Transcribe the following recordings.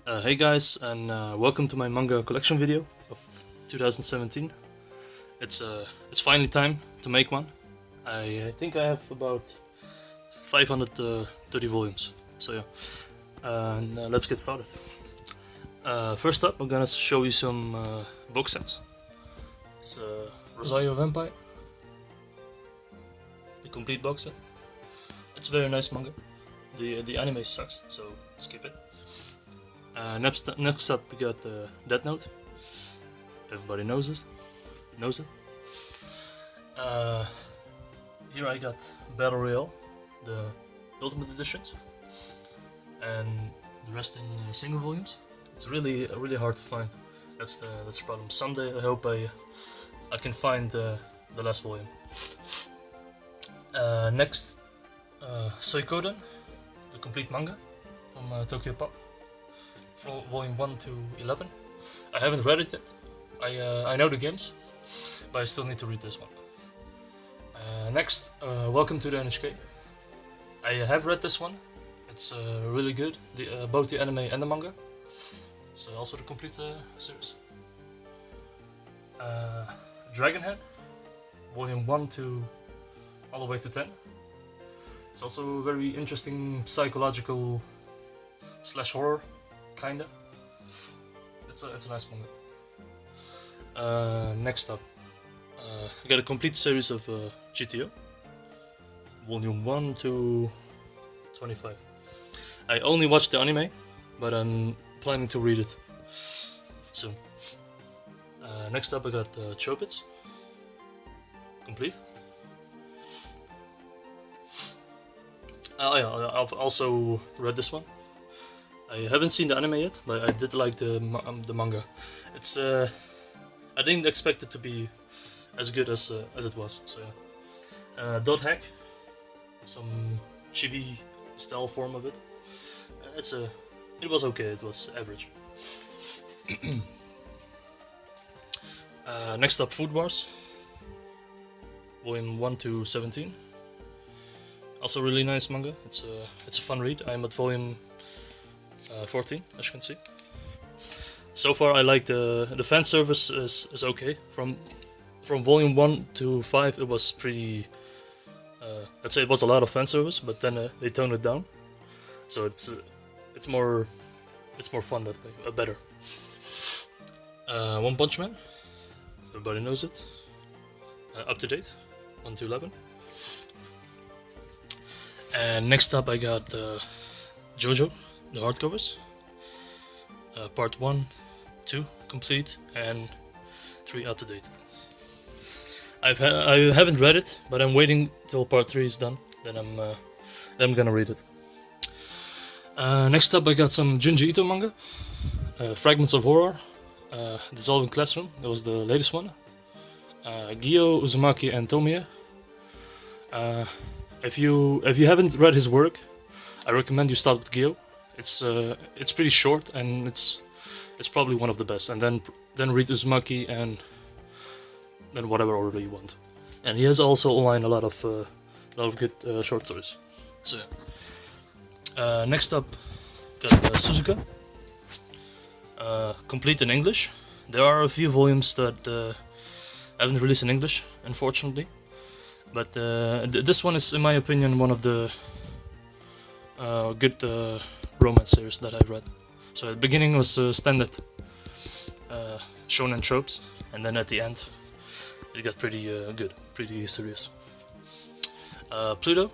Hey guys, and welcome to my manga collection video of 2017. It's finally time to make one. I think I have about 530 volumes. So yeah, and let's get started. First up, I'm gonna show you some box sets. It's Rosario Vampire, the complete box set. It's a very nice manga. The anime sucks, so skip it. Next up we got Death Note. Everybody knows it. Here I got Battle Royale, the Ultimate Editions, and the rest in single volumes. It's really hard to find. That's the problem. Someday I hope I can find the last volume. Next, Suikoden, the complete manga from Tokyo Pop. Volume 1 to 11. I haven't read it yet. I know the games, but I still need to read this one. Next, Welcome to the NHK. I have read this one. It's really good. Both the anime and the manga. It's also the complete series. Dragonhead, Volume 1 to all the way to 10. It's also a very interesting psychological / horror. Kinda. It's a nice manga. Next up, I got a complete series of GTO, Volume 1 to 25. I only watched the anime, but I'm planning to read it soon. Next up, I got Chobits, complete. Yeah, I've also read this one. I haven't seen the anime yet, but I did like the manga. It's I didn't expect it to be as good as it was. So yeah. Dot Hack, some chibi style form of it. It was okay. It was average. Next up, Food Wars, Volume 1 to 17. Also really nice manga. It's a fun read. I'm at volume 14, as you can see. So far I like the fan service is okay. From volume 1 to 5 it was pretty, let's say it was a lot of fan service, but then they toned it down. So it's more fun that way, better. One Punch Man, everybody knows it. Up to date, 1 to 11. And next up I got Jojo the hardcovers, part 1, 2 complete, and 3 up to date. I haven't read it, but I'm waiting till part 3 is done. Then I'm gonna read it. Next up, I got some Junji Ito manga, Fragments of Horror, Dissolving Classroom. That was the latest one. Gyo, Uzumaki, and Tomiya. If you haven't read his work, I recommend you start with Gyo. It's pretty short, and it's probably one of the best. And then read Uzumaki, and then whatever order you want. And he has also online a lot of good short stories. So yeah. Next up, got Suzuka, complete in English. There are a few volumes that haven't released in English, unfortunately. But this one is, in my opinion, one of the good romance series that I've read. So at the beginning was standard shonen tropes, and then at the end it got pretty good, pretty serious. Pluto,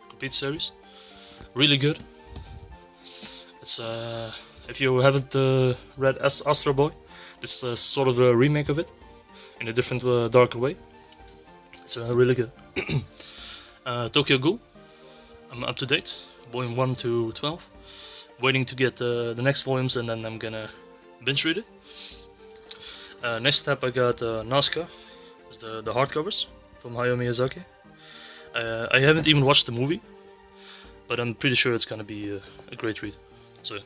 complete series, really good. It's if you haven't read Astro Boy, this is sort of a remake of it in a different, darker way. It's really good. Tokyo Ghoul, I'm up to date. Volume 1 to 12. Waiting to get the next volumes, and then I'm gonna binge read it. Next up I got Nazca, it's the hardcovers from Hayao Miyazaki. I haven't even watched the movie, but I'm pretty sure it's gonna be a great read. So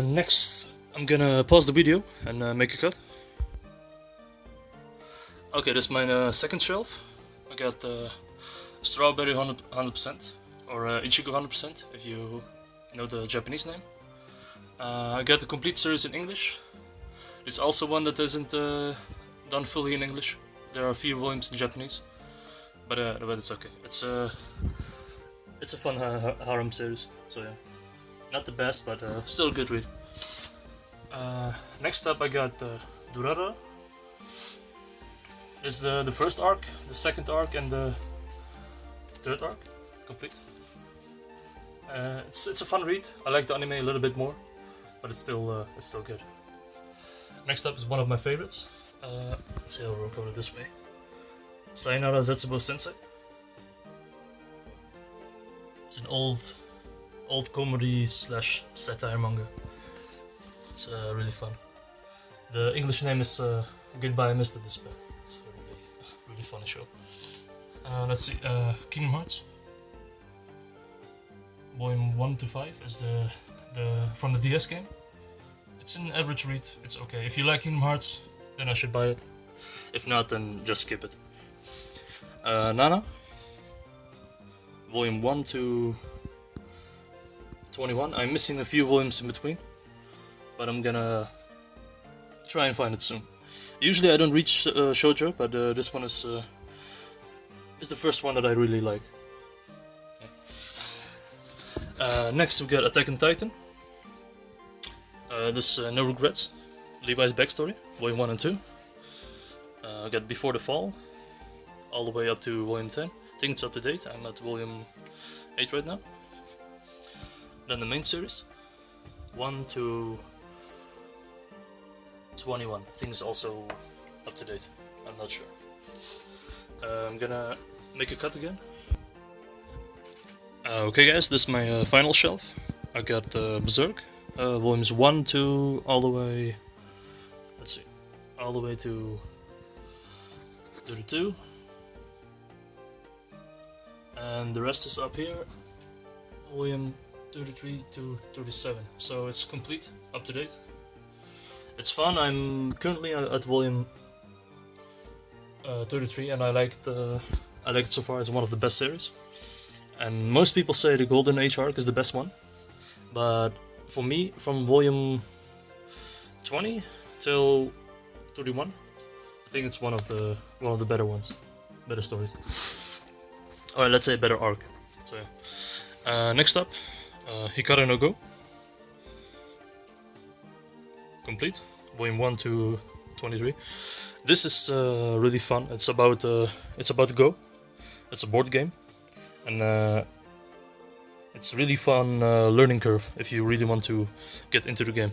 next I'm gonna pause the video and make a cut. Okay, this is my second shelf. I got Strawberry 100%, or Ichigo 100%, if you know the Japanese name. I got the complete series in English. There's also one that isn't done fully in English. There are a few volumes in Japanese, but it's okay. It's a fun harem series, so yeah. Not the best, but still a good read. Next up I got Dorado. Is the first arc, the second arc, and the third arc complete. It's a fun read. I like the anime a little bit more, but it's still good. Next up is one of my favorites. Let's see, I'll record it this way. Sayonara Zetsubo Sensei. It's an old comedy slash satire manga. It's really fun. The English name is Goodbye Mr. Despair. It's a really funny show. Let's see, Kingdom Hearts. Volume 1 to 5 is the from the DS game. It's an average read. It's okay. If you like Kingdom Hearts, then I should buy it. If not, then just skip it. Nana. Volume 1 to 21. I'm missing a few volumes in between, but I'm gonna try and find it soon. Usually I don't read shoujo, but this one is the first one that I really like. Next we got Attack on Titan. This No Regrets, Levi's backstory, volume 1 and 2. I got Before the Fall, all the way up to volume 10. I think it's up to date. I'm at volume 8 right now. Then the main series, 1 to 21. I think it's also up to date. I'm not sure. I'm gonna make a cut again. Okay guys, this is my final shelf. I got Berserk, volumes 1 to all the way, let's see, all the way to 32. And the rest is up here, volume 33 to 37. So it's complete, up to date. It's fun. I'm currently at volume 33, and I like it so far. It's one of the best series. And most people say the Golden Age arc is the best one, but for me, from volume 20 till 31, I think it's one of the better ones, better stories. Alright, let's say a better arc. So yeah. Next up, Hikaru no Go. Complete, volume 1 to 23. This is really fun. It's about Go. It's a board game, and it's really fun learning curve if you really want to get into the game.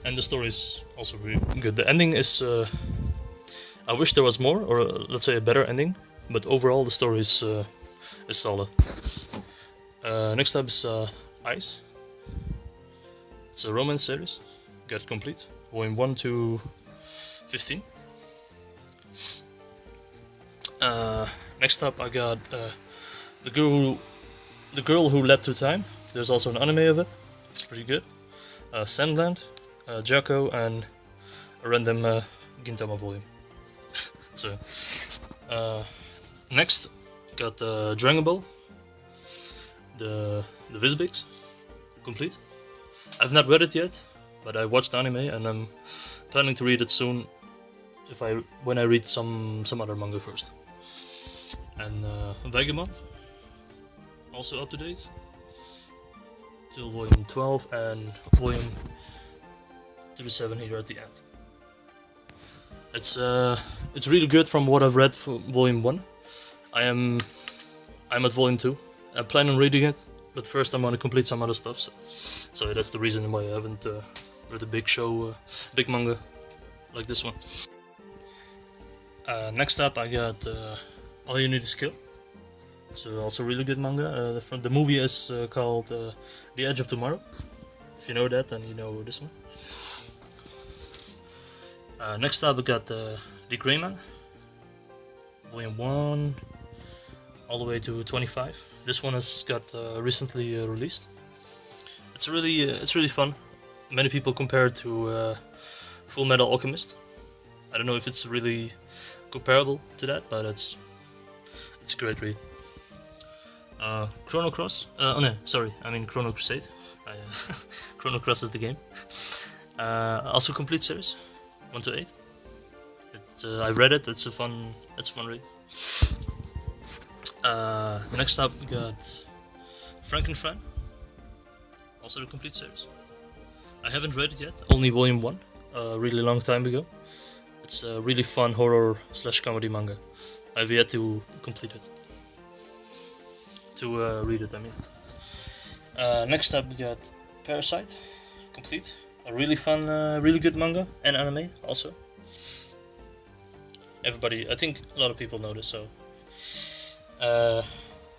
And the story is also really good. The ending is, I wish there was more, or let's say a better ending, but overall the story is solid. Next up is Ice. It's a romance series. Got complete, volume 1 to 15. Next up I got the girl who leapt through time. There's also an anime of it. It's pretty good. Sandland, Jacko, and a random Gintama volume. So next got Dragonball, the Visbigs, complete. I've not read it yet, but I watched the anime and I'm planning to read it soon. When I read some other manga first. And Vagabond, also up to date till volume 12 and volume 37 here at the end. It's really good from what I've read for volume 1. I'm at volume 2. I plan on reading it, but first I'm gonna complete some other stuff. So that's the reason why I haven't read a big manga like this one. Next up I got All You Need Is Kill. It's also really good manga. The movie is called The Edge of Tomorrow. If you know that, then you know this one. Next up I got The Grey Man, volume 1 all the way to 25. This one has got recently released. It's really fun. Many people compare it to Full Metal Alchemist. I don't know if it's really comparable to that, but it's a great read. Chrono Cross. Oh no, sorry, I mean Chrono Crusade. Chrono Cross is the game. Also complete series, 1 to 8. I read it. It's a fun read. Next up we got Frankenfran, also the complete series. I haven't read it yet, only volume 1, a really long time ago. It's a really fun horror / comedy manga. I've yet to complete it. To read it, I mean. Next up we got Parasite, complete. A really fun, really good manga and anime also. Everybody, I think a lot of people know this, so.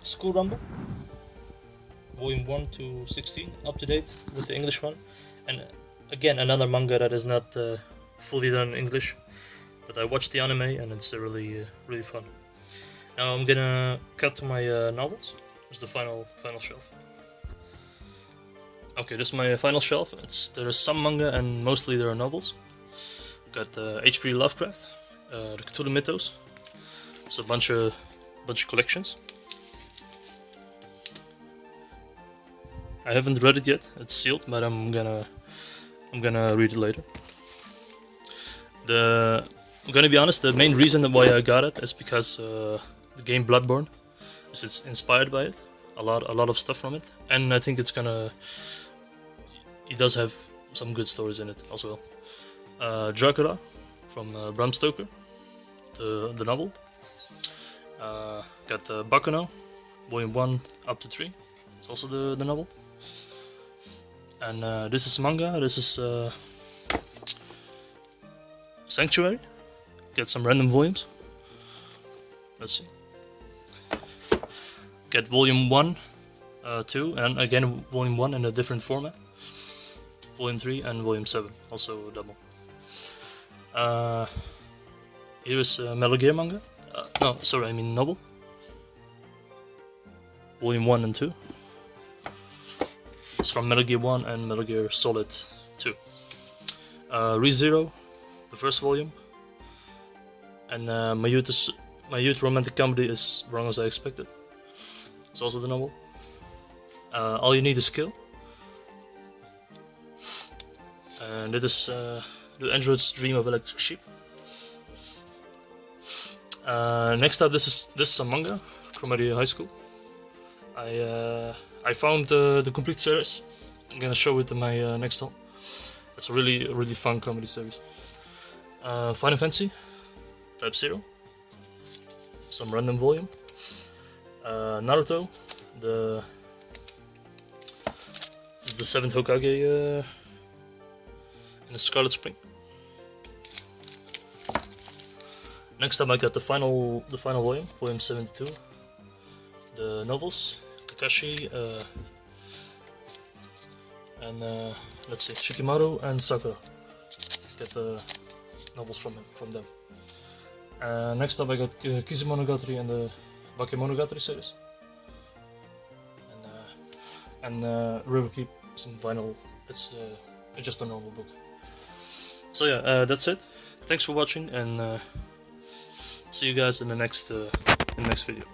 School Rumble, volume 1 to 16, up to date with the English one. And again, another manga that is not fully done in English, but I watched the anime and it's really fun. Now I'm gonna cut to my novels. It's the final shelf. Okay, this is my final shelf. There is some manga and mostly there are novels. Got H.P. Lovecraft, the Cthulhu Mythos. It's a bunch of collections. I haven't read it yet. It's sealed, but I'm gonna read it later. I'm gonna be honest. The main reason why I got it is because the game Bloodborne is inspired by it. A lot of stuff from it, and I think it does have some good stories in it as well. Dracula from Bram Stoker, the novel. Got Baccano, volume 1 up to 3. It's also the novel. And this is manga. This is Sanctuary. Get some random volumes. Let's see. Get volume 1, 2, and again volume 1 in a different format. Volume 3 and volume 7, also double. Here is Metal Gear manga. No, sorry, I mean novel. Volume 1 and 2. It's from Metal Gear 1 and Metal Gear Solid 2. ReZero, the first volume. And my youth romantic comedy is Wrong as I Expected. It's also the novel. All You Need Is Kill. And it is The Android's Dream of Electric Sheep. Next up, this is a manga, Chromadia High School. I found the complete series. I'm gonna show it in my next haul. It's a really fun comedy series. Final Fantasy, Type 0, some random volume. Naruto, the 7th Hokage in the Scarlet Spring. Next up I got the final volume, volume 72. The novels, Kakashi, and let's see, Shikamaru and Sakura. Get the novels from them. Next up I got Kizumonogatari and the Bakemonogatari series. And Riverkeep, some vinyl. It's just a normal book. So yeah, that's it. Thanks for watching, and see you guys in the next video.